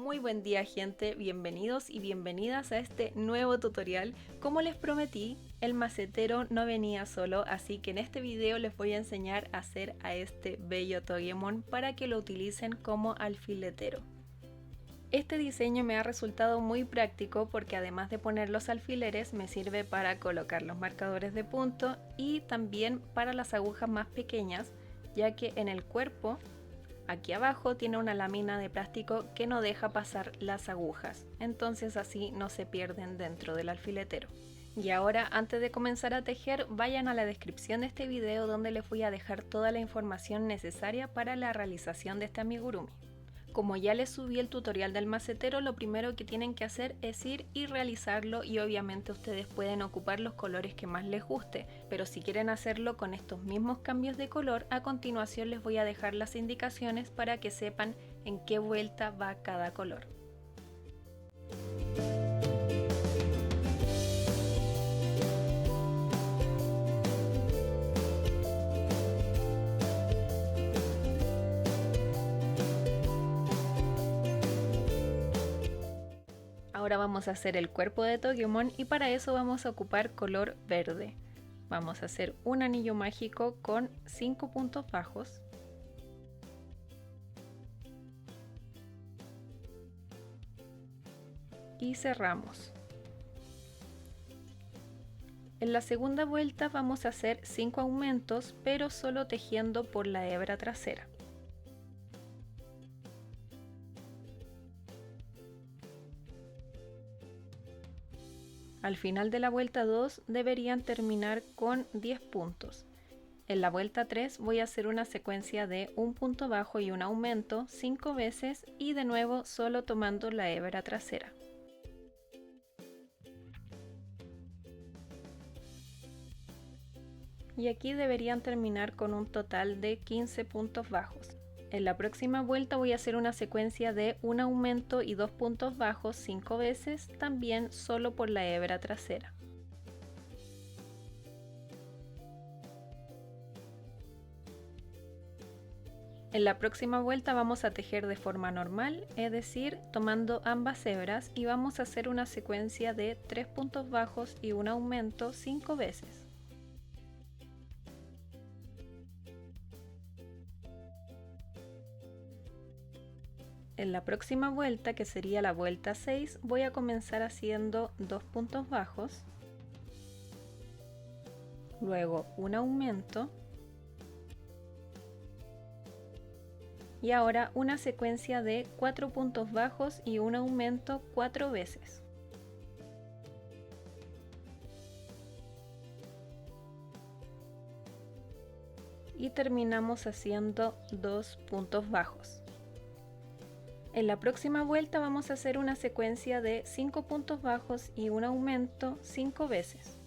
Muy buen día, gente, bienvenidos y bienvenidas a este nuevo tutorial. Como les prometí, el macetero no venía solo, así que en este video les voy a enseñar a hacer a este bello Togemon para que lo utilicen como alfiletero. Este diseño me ha resultado muy práctico porque además de poner los alfileres me sirve para colocar los marcadores de punto y también para las agujas más pequeñas, ya que en el cuerpo aquí abajo tiene una lámina de plástico que no deja pasar las agujas, entonces así no se pierden dentro del alfiletero. Y ahora, antes de comenzar a tejer, vayan a la descripción de este video donde les voy a dejar toda la información necesaria para la realización de este amigurumi. Como ya les subí el tutorial del macetero, lo primero que tienen que hacer es ir y realizarlo, y obviamente ustedes pueden ocupar los colores que más les guste, pero si quieren hacerlo con estos mismos cambios de color, a continuación les voy a dejar las indicaciones para que sepan en qué vuelta va cada color. Ahora vamos a hacer el cuerpo de Togemon y para eso vamos a ocupar color verde. Vamos a hacer un anillo mágico con 5 puntos bajos. Y cerramos. En la segunda vuelta vamos a hacer 5 aumentos, pero solo tejiendo por la hebra trasera. Al final de la vuelta 2 deberían terminar con 10 puntos. En la vuelta 3 voy a hacer una secuencia de un punto bajo y un aumento 5 veces y de nuevo solo tomando la hebra trasera. Y aquí deberían terminar con un total de 15 puntos bajos. En la próxima vuelta voy a hacer una secuencia de un aumento y 2 puntos bajos 5 veces, también solo por la hebra trasera. En la próxima vuelta vamos a tejer de forma normal, es decir, tomando ambas hebras, y vamos a hacer una secuencia de 3 puntos bajos y un aumento 5 veces. En la próxima vuelta, que sería la vuelta 6, voy a comenzar haciendo 2 puntos bajos, luego un aumento y ahora una secuencia de 4 puntos bajos y un aumento 4 veces. Y terminamos haciendo 2 puntos bajos. En la próxima vuelta vamos a hacer una secuencia de 5 puntos bajos y un aumento 5 veces.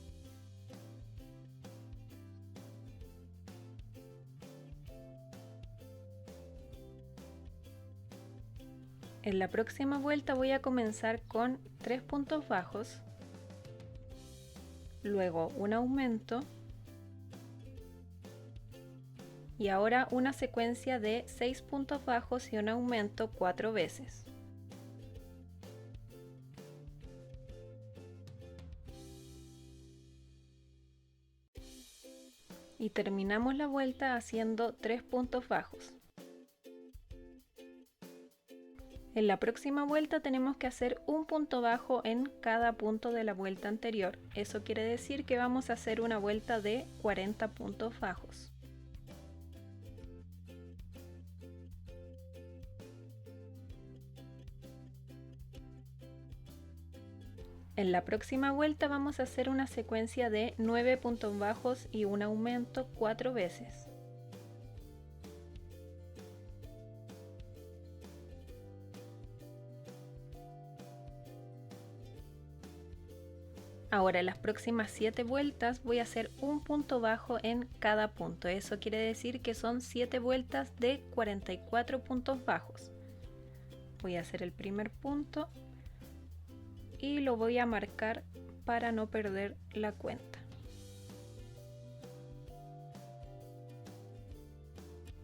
En la próxima vuelta voy a comenzar con 3 puntos bajos, luego un aumento y ahora una secuencia de 6 puntos bajos y un aumento 4 veces. Y terminamos la vuelta haciendo 3 puntos bajos. En la próxima vuelta tenemos que hacer un punto bajo en cada punto de la vuelta anterior. Eso quiere decir que vamos a hacer una vuelta de 40 puntos bajos. En la próxima vuelta vamos a hacer una secuencia de 9 puntos bajos y un aumento 4 veces. Ahora en las próximas 7 vueltas voy a hacer un punto bajo en cada punto. Eso quiere decir que son 7 vueltas de 44 puntos bajos. Voy a hacer el primer punto y lo voy a marcar para no perder la cuenta.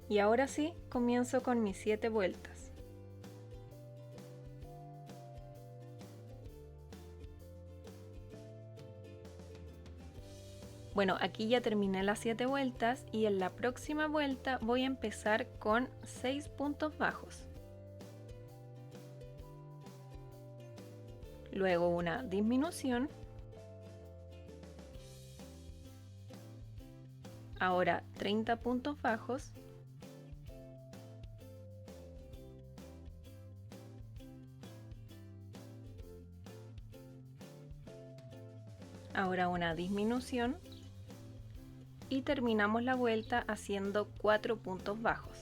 Y ahora sí, comienzo con mis 7 vueltas. Bueno, aquí ya terminé las 7 vueltas y en la próxima vuelta voy a empezar con 6 puntos bajos. Luego una disminución. Ahora 30 puntos bajos. Ahora una disminución. Y terminamos la vuelta haciendo 4 puntos bajos.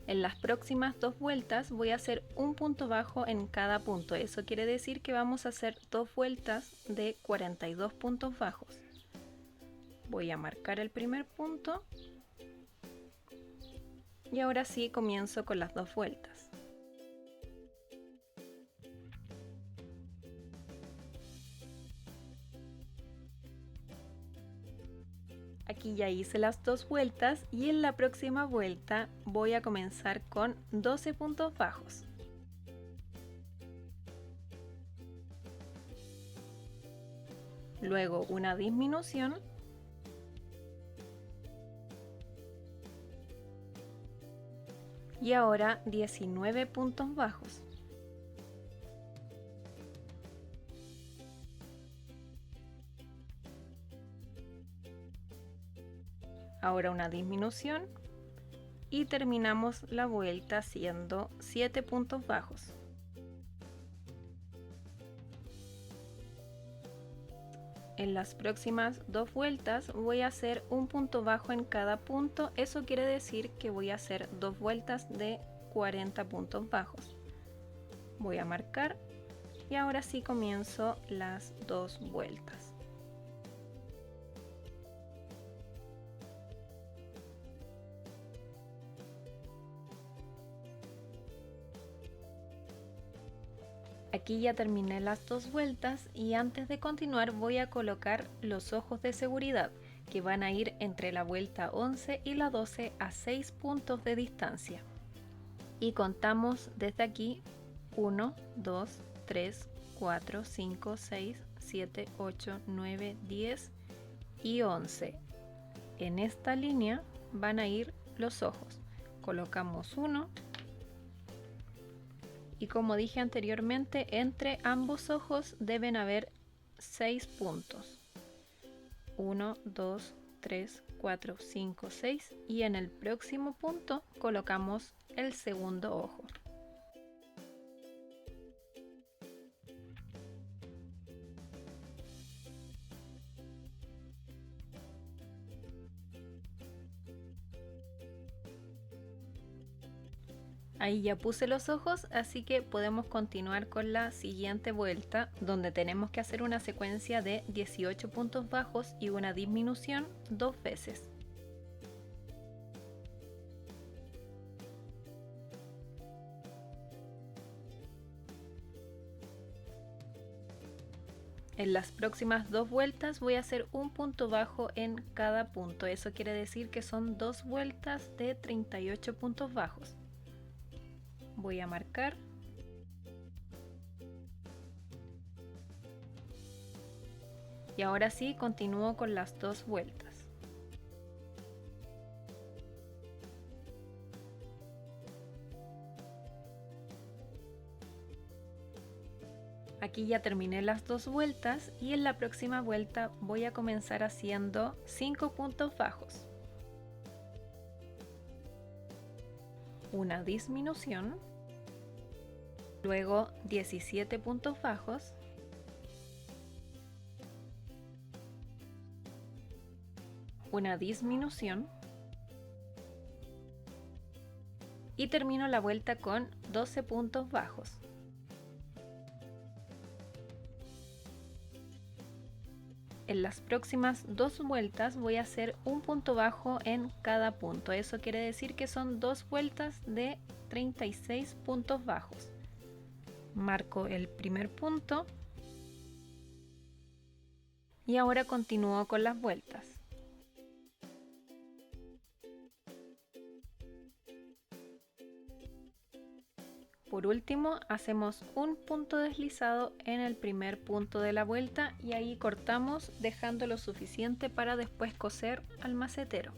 En las próximas 2 vueltas voy a hacer un punto bajo en cada punto. Eso quiere decir que vamos a hacer 2 vueltas de 42 puntos bajos. Voy a marcar el primer punto. Y ahora sí comienzo con las 2 vueltas. Aquí ya hice las 2 vueltas y en la próxima vuelta voy a comenzar con 12 puntos bajos. Luego una disminución. Y ahora 19 puntos bajos. Ahora una disminución y terminamos la vuelta haciendo 7 puntos bajos. En las próximas 2 vueltas voy a hacer un punto bajo en cada punto. Eso quiere decir que voy a hacer 2 vueltas de 40 puntos bajos. Voy a marcar y ahora sí comienzo las 2 vueltas. Aquí ya terminé las 2 vueltas y antes de continuar voy a colocar los ojos de seguridad que van a ir entre la vuelta 11 y la 12 a 6 puntos de distancia. Y contamos desde aquí 1, 2, 3, 4, 5, 6, 7, 8, 9, 10 y 11. En esta línea van a ir los ojos. Colocamos 1. Y como dije anteriormente, entre ambos ojos deben haber 6 puntos. 1, 2, 3, 4, 5, 6 y en el próximo punto colocamos el segundo ojo. Ahí ya puse los ojos, así que podemos continuar con la siguiente vuelta, donde tenemos que hacer una secuencia de 18 puntos bajos y una disminución 2 veces. En las próximas 2 vueltas voy a hacer un punto bajo en cada punto. Eso quiere decir que son 2 vueltas de 38 puntos bajos. Voy a marcar. Y ahora sí continúo con las 2 vueltas. Aquí ya terminé las 2 vueltas y en la próxima vuelta voy a comenzar haciendo 5 puntos bajos. Una disminución. Luego 17 puntos bajos. Una disminución. Y termino la vuelta con 12 puntos bajos. En las próximas 2 vueltas voy a hacer un punto bajo en cada punto. Eso quiere decir que son 2 vueltas de 36 puntos bajos. Marco el primer punto y ahora continúo con las vueltas. Por último, hacemos un punto deslizado en el primer punto de la vuelta y ahí cortamos dejando lo suficiente para después coser al macetero.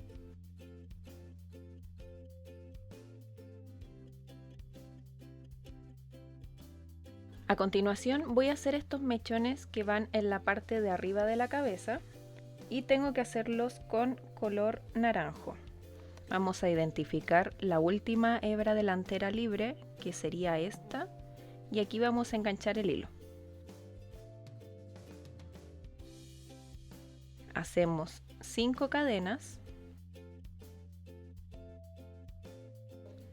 A continuación voy a hacer estos mechones que van en la parte de arriba de la cabeza y tengo que hacerlos con color naranjo. Vamos a identificar la última hebra delantera libre, que sería esta, y aquí vamos a enganchar el hilo. Hacemos 5 cadenas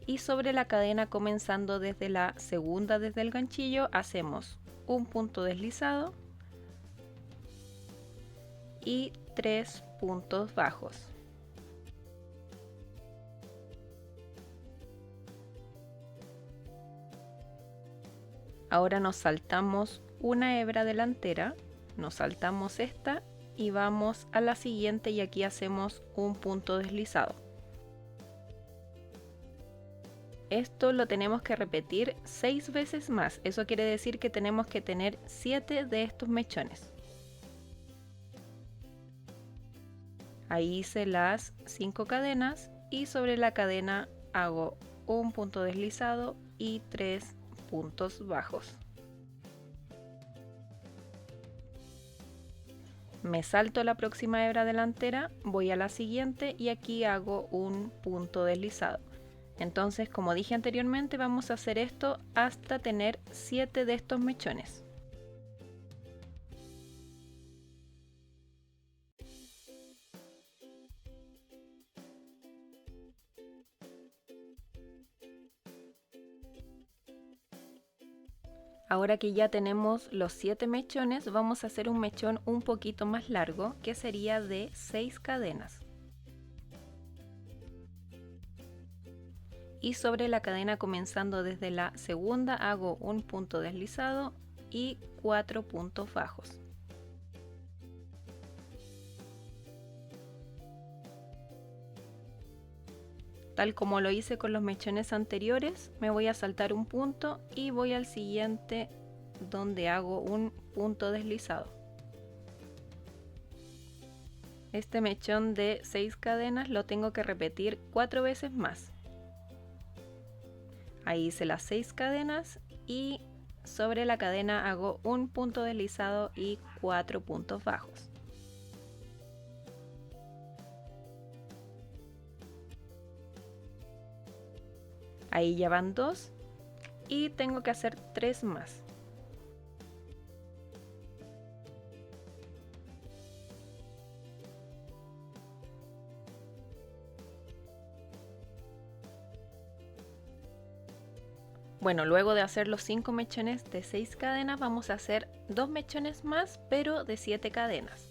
y sobre la cadena, comenzando desde la segunda desde el ganchillo, hacemos un punto deslizado y 3 puntos bajos. Ahora nos saltamos una hebra delantera, nos saltamos esta y vamos a la siguiente y aquí hacemos un punto deslizado. Esto lo tenemos que repetir 6 veces más, eso quiere decir que tenemos que tener 7 de estos mechones. Ahí hice las 5 cadenas y sobre la cadena hago un punto deslizado y 3 puntos bajos. Me salto la próxima hebra delantera, voy a la siguiente y aquí hago un punto deslizado. Entonces, como dije anteriormente, vamos a hacer esto hasta tener 7 de estos mechones. Ahora que ya tenemos los 7 mechones, vamos a hacer un mechón un poquito más largo, que sería de 6 cadenas. Y sobre la cadena, comenzando desde la segunda, hago un punto deslizado y 4 puntos bajos. Tal como lo hice con los mechones anteriores, me voy a saltar un punto y voy al siguiente donde hago un punto deslizado. Este mechón de 6 cadenas lo tengo que repetir 4 veces más. Ahí hice las 6 cadenas y sobre la cadena hago un punto deslizado y 4 puntos bajos. Ahí ya van 2 y tengo que hacer 3 más. Bueno, luego de hacer los 5 mechones de 6 cadenas, vamos a hacer 2 mechones más, pero de 7 cadenas.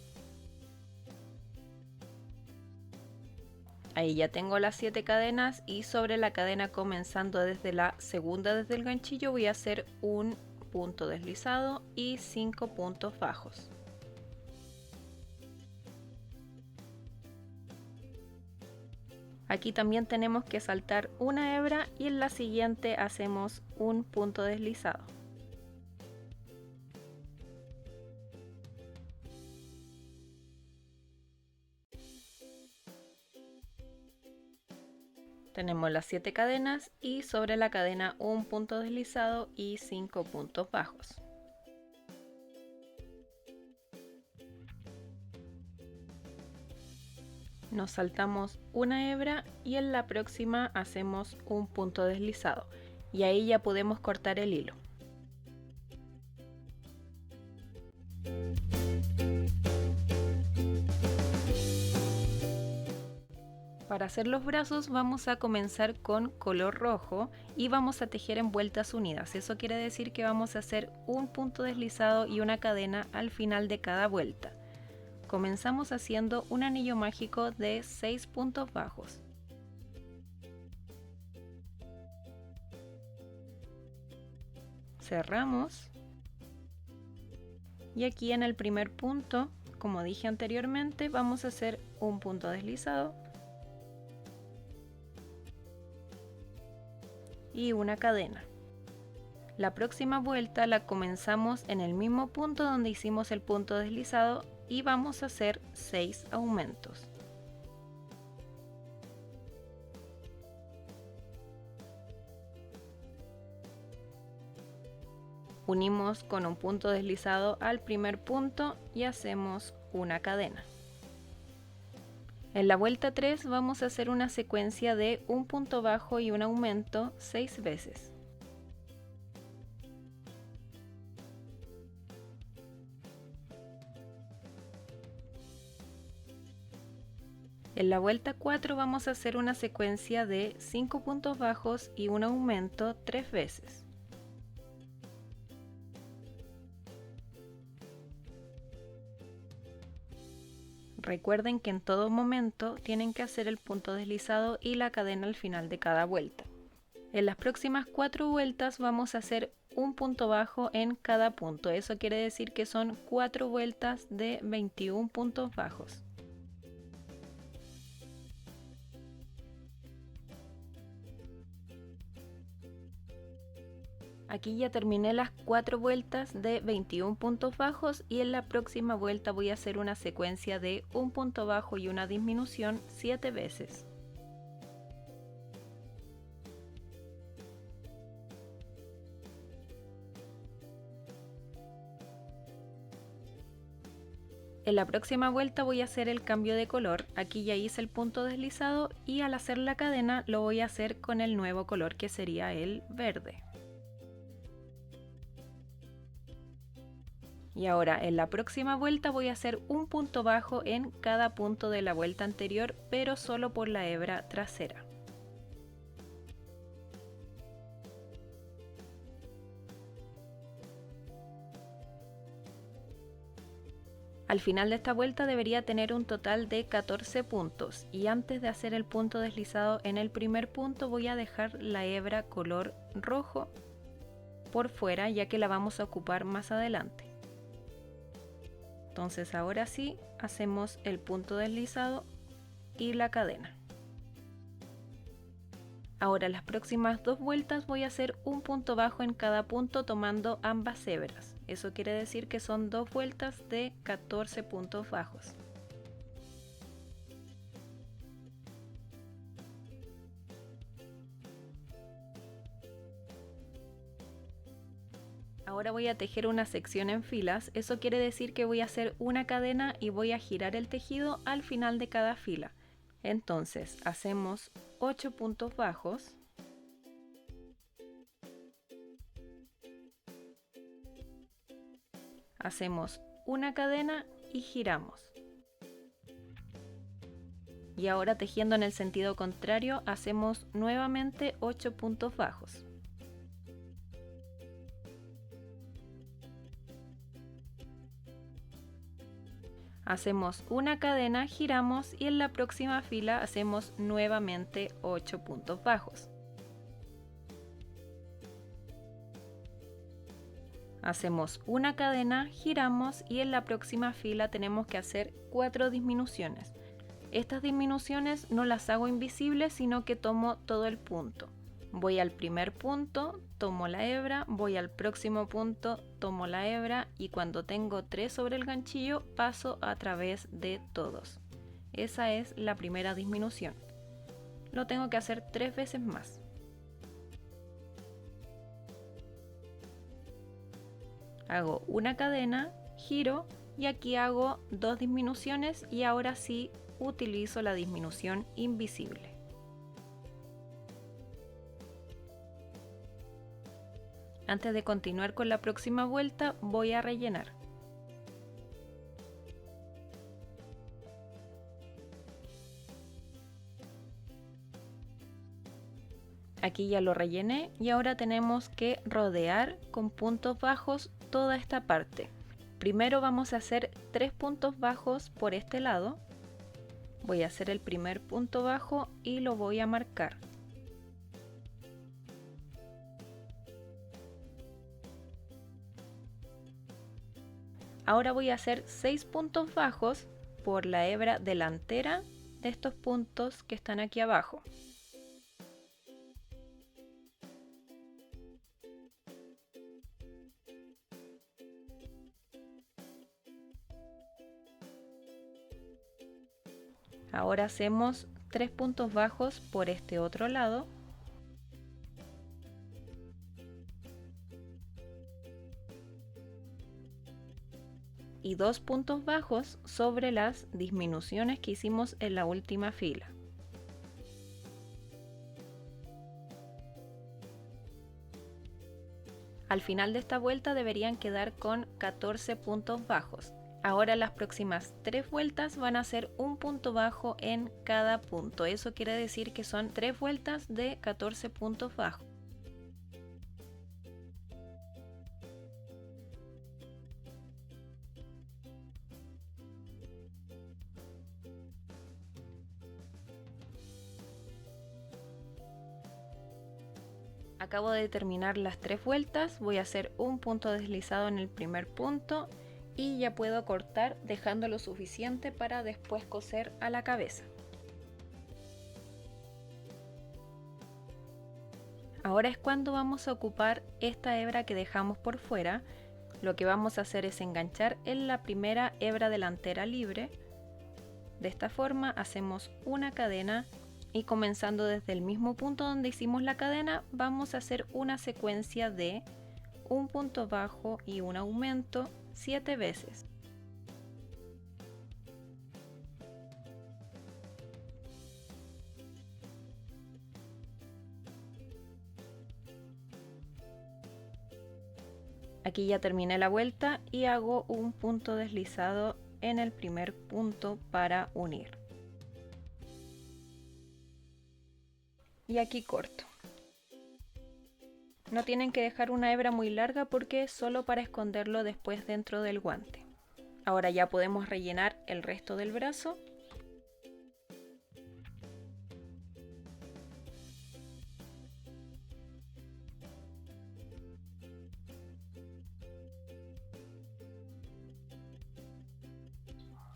Ahí ya tengo las 7 cadenas y sobre la cadena, comenzando desde la segunda desde el ganchillo, voy a hacer un punto deslizado y 5 puntos bajos. Aquí también tenemos que saltar una hebra y en la siguiente hacemos un punto deslizado. Tenemos las 7 cadenas y sobre la cadena un punto deslizado y 5 puntos bajos. Nos saltamos una hebra y en la próxima hacemos un punto deslizado y ahí ya podemos cortar el hilo. Para hacer los brazos vamos a comenzar con color rojo y vamos a tejer en vueltas unidas. Eso quiere decir que vamos a hacer un punto deslizado y una cadena al final de cada vuelta. Comenzamos haciendo un anillo mágico de 6 puntos bajos. Cerramos y aquí en el primer punto, como dije anteriormente, vamos a hacer un punto deslizado y una cadena. La próxima vuelta la comenzamos en el mismo punto donde hicimos el punto deslizado y vamos a hacer 6 aumentos. Unimos con un punto deslizado al primer punto y hacemos una cadena. En la vuelta 3 vamos a hacer una secuencia de un punto bajo y un aumento 6 veces. En la vuelta 4 vamos a hacer una secuencia de 5 puntos bajos y un aumento 3 veces. Recuerden que en todo momento tienen que hacer el punto deslizado y la cadena al final de cada vuelta. En las próximas 4 vueltas vamos a hacer un punto bajo en cada punto. Eso quiere decir que son 4 vueltas de 21 puntos bajos. Aquí ya terminé las 4 vueltas de 21 puntos bajos y en la próxima vuelta voy a hacer una secuencia de un punto bajo y una disminución 7 veces. En la próxima vuelta voy a hacer el cambio de color. Aquí ya hice el punto deslizado y al hacer la cadena lo voy a hacer con el nuevo color que sería el verde. Y ahora en la próxima vuelta voy a hacer un punto bajo en cada punto de la vuelta anterior, pero solo por la hebra trasera. Al final de esta vuelta debería tener un total de 14 puntos y antes de hacer el punto deslizado en el primer punto voy a dejar la hebra color rojo por fuera, ya que la vamos a ocupar más adelante. Entonces ahora sí hacemos el punto deslizado y la cadena. Ahora las próximas 2 vueltas voy a hacer un punto bajo en cada punto tomando ambas hebras. Eso quiere decir que son 2 vueltas de 14 puntos bajos. Ahora voy a tejer una sección en filas. Eso quiere decir que voy a hacer una cadena y voy a girar el tejido al final de cada fila. Entonces hacemos 8 puntos bajos. Hacemos una cadena y giramos. Y ahora tejiendo en el sentido contrario hacemos nuevamente 8 puntos bajos. Hacemos una cadena, giramos y en la próxima fila hacemos nuevamente 8 puntos bajos. Hacemos una cadena, giramos y en la próxima fila tenemos que hacer 4 disminuciones. Estas disminuciones no las hago invisibles, sino que tomo todo el punto. Voy al primer punto, tomo la hebra, voy al próximo punto, tomo la hebra y cuando tengo 3 sobre el ganchillo paso a través de todos. Esa es la primera disminución. Lo tengo que hacer 3 veces más. Hago una cadena, giro y aquí hago 2 disminuciones y ahora sí utilizo la disminución invisible. Antes de continuar con la próxima vuelta voy a rellenar. Aquí ya lo rellené y ahora tenemos que rodear con puntos bajos toda esta parte. Primero vamos a hacer 3 puntos bajos por este lado. Voy a hacer el primer punto bajo y lo voy a marcar. Ahora voy a hacer 6 puntos bajos por la hebra delantera de estos puntos que están aquí abajo. Ahora hacemos 3 puntos bajos por este otro lado. Y 2 puntos bajos sobre las disminuciones que hicimos en la última fila. Al final de esta vuelta deberían quedar con 14 puntos bajos. Ahora las próximas 3 vueltas van a ser un punto bajo en cada punto. Eso quiere decir que son 3 vueltas de 14 puntos bajos. Acabo de terminar las 3 vueltas, voy a hacer un punto deslizado en el primer punto y ya puedo cortar dejando lo suficiente para después coser a la cabeza. Ahora es cuando vamos a ocupar esta hebra que dejamos por fuera. Lo que vamos a hacer es enganchar en la primera hebra delantera libre. De esta forma hacemos una cadena y comenzando desde el mismo punto donde hicimos la cadena vamos a hacer una secuencia de un punto bajo y un aumento 7 veces. Aquí ya terminé la vuelta y hago un punto deslizado en el primer punto para unir. Y aquí corto. No tienen que dejar una hebra muy larga porque es solo para esconderlo después dentro del guante. Ahora ya podemos rellenar el resto del brazo.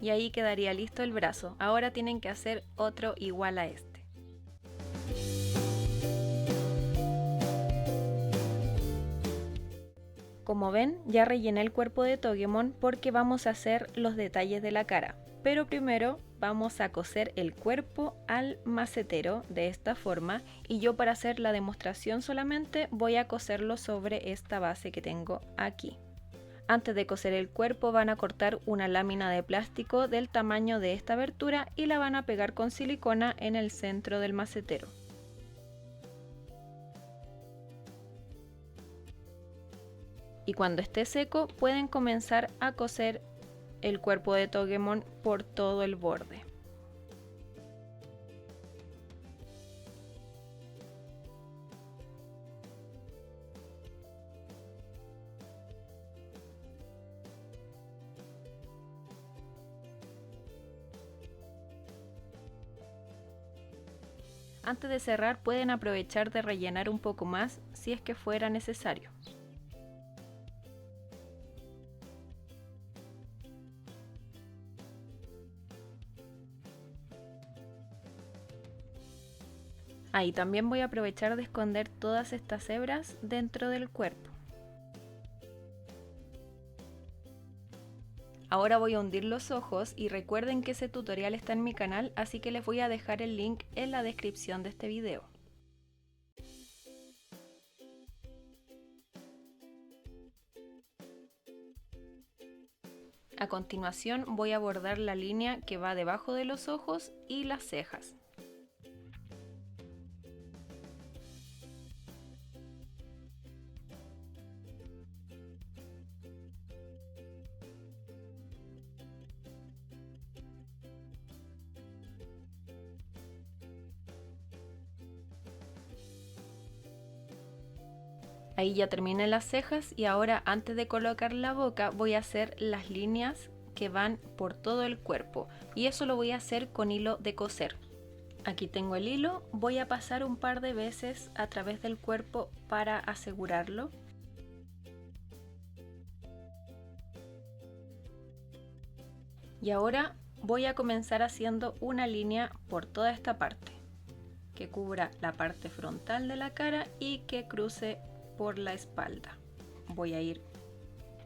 Y ahí quedaría listo el brazo. Ahora tienen que hacer otro igual a este. Como ven, ya rellené el cuerpo de Togemon porque vamos a hacer los detalles de la cara. Pero primero vamos a coser el cuerpo al macetero de esta forma y yo para hacer la demostración solamente voy a coserlo sobre esta base que tengo aquí. Antes de coser el cuerpo van a cortar una lámina de plástico del tamaño de esta abertura y la van a pegar con silicona en el centro del macetero. Y cuando esté seco pueden comenzar a coser el cuerpo de Togemon por todo el borde. Antes de cerrar pueden aprovechar de rellenar un poco más si es que fuera necesario. Ahí también voy a aprovechar de esconder todas estas hebras dentro del cuerpo. Ahora voy a hundir los ojos y recuerden que ese tutorial está en mi canal, así que les voy a dejar el link en la descripción de este video. A continuación voy a bordar la línea que va debajo de los ojos y las cejas. Ahí ya terminé las cejas y ahora antes de colocar la boca voy a hacer las líneas que van por todo el cuerpo y eso lo voy a hacer con hilo de coser. Aquí tengo el hilo, voy a pasar un par de veces a través del cuerpo para asegurarlo. Y ahora voy a comenzar haciendo una línea por toda esta parte que cubra la parte frontal de la cara y que cruce por la espalda. Voy a ir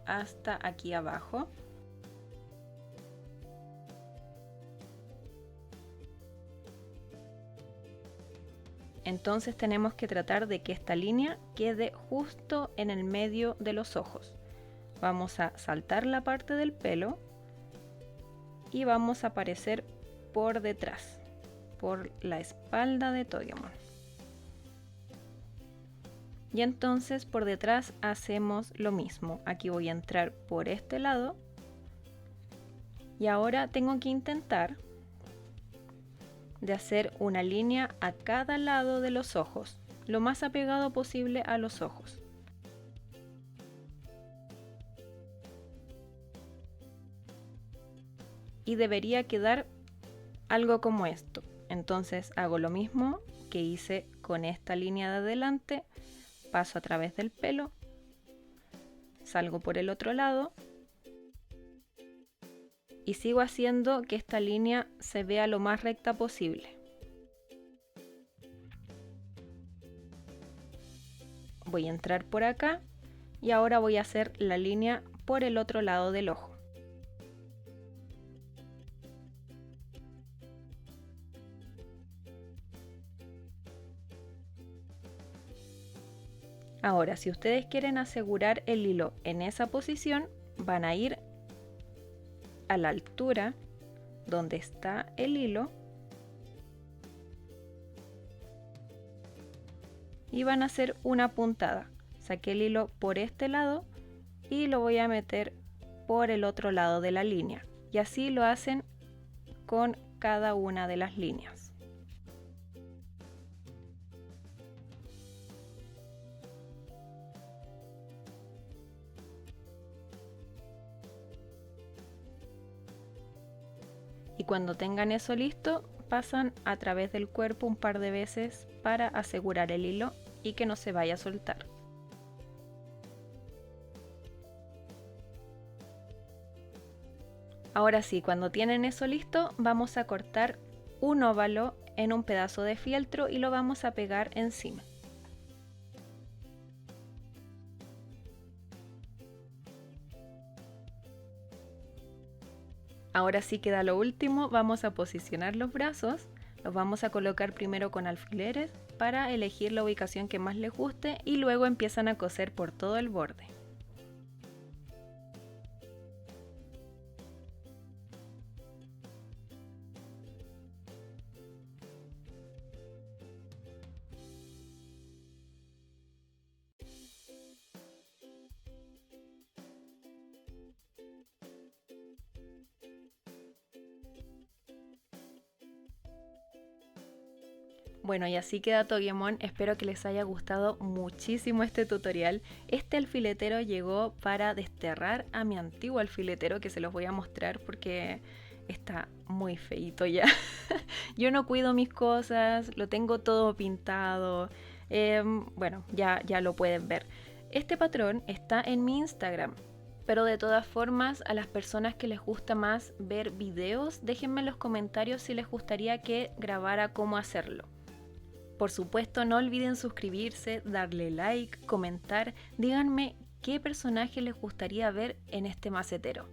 hasta aquí abajo. Entonces tenemos que tratar de que esta línea quede justo en el medio de los ojos. Vamos a saltar la parte del pelo y vamos a aparecer por detrás, por la espalda de Togemon. Y entonces por detrás hacemos lo mismo. Aquí voy a entrar por este lado. Y ahora tengo que intentar de hacer una línea a cada lado de los ojos, lo más apegado posible a los ojos. Y debería quedar algo como esto. Entonces hago lo mismo que hice con esta línea de adelante, paso a través del pelo, salgo por el otro lado y sigo haciendo que esta línea se vea lo más recta posible. Voy a entrar por acá y ahora voy a hacer la línea por el otro lado del ojo. Ahora, si ustedes quieren asegurar el hilo en esa posición, van a ir a la altura donde está el hilo y van a hacer una puntada. Saqué el hilo por este lado y lo voy a meter por el otro lado de la línea. Y así lo hacen con cada una de las líneas. Y cuando tengan eso listo, pasan a través del cuerpo un par de veces para asegurar el hilo y que no se vaya a soltar. Ahora sí, cuando tienen eso listo, vamos a cortar un óvalo en un pedazo de fieltro y lo vamos a pegar encima. Ahora sí queda lo último, vamos a posicionar los brazos, los vamos a colocar primero con alfileres para elegir la ubicación que más les guste y luego empiezan a coser por todo el borde. Bueno, y así queda Togemon. Espero que les haya gustado muchísimo este tutorial. Este alfiletero llegó para desterrar a mi antiguo alfiletero, que se los voy a mostrar porque está muy feito ya. Yo no cuido mis cosas, lo tengo todo pintado. Bueno, ya lo pueden ver. Este patrón está en mi Instagram. Pero de todas formas, a las personas que les gusta más ver videos, déjenme en los comentarios si les gustaría que grabara cómo hacerlo. Por supuesto, no olviden suscribirse, darle like, comentar, díganme qué personaje les gustaría ver en este macetero.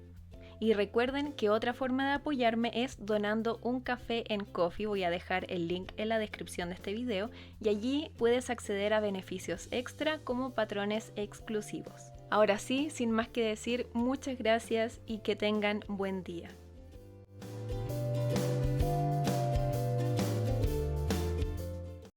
Y recuerden que otra forma de apoyarme es donando un café en Ko-fi. Voy a dejar el link en la descripción de este video y allí puedes acceder a beneficios extra como patrones exclusivos. Ahora sí, sin más que decir, muchas gracias y que tengan buen día.